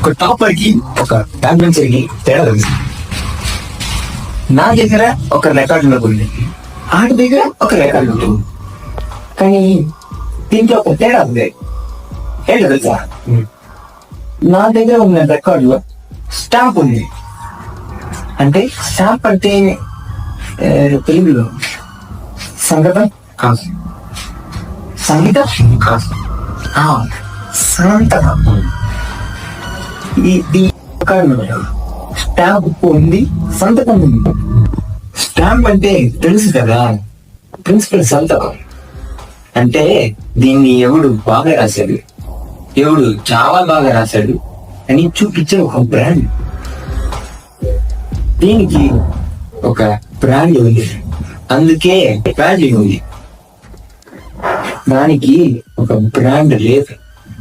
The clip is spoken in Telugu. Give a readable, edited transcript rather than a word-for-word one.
ఒక టాపర్ కి ఒక ఛాంపియన్సర్ కి తేడా తెలుసు. నా దగ్గర ఒక రికార్డు ఉంది, ఆడి దగ్గర ఒక రికార్డు ఉంటుంది. కానీ దీంట్లో ఒక తేడా ఉంది. ఏంటో తెలుసా? నా దగ్గర ఉన్న రికార్డులో స్టాంప్ ఉంది. అంటే స్టాంప్ అంటే తెలుగులో సంగతం కాదు, సంగీతం కాదు, సంతకం. ఈ స్టాంప్ ఉంది, సంతకం ఉంది. స్టాంప్ అంటే తెలుసు కదా, ప్రిన్సిపల్ సంతకం అంటే దీన్ని ఎవడు బాగా రాశాడు, ఎవడు చాలా బాగా రాశాడు అని చూపించే ఒక బ్రాండ్. దీనికి ఒక బ్రాండ్ ఉంది, అందుకే వాల్యూ ఉంది. దానికి ఒక బ్రాండ్ లేదు.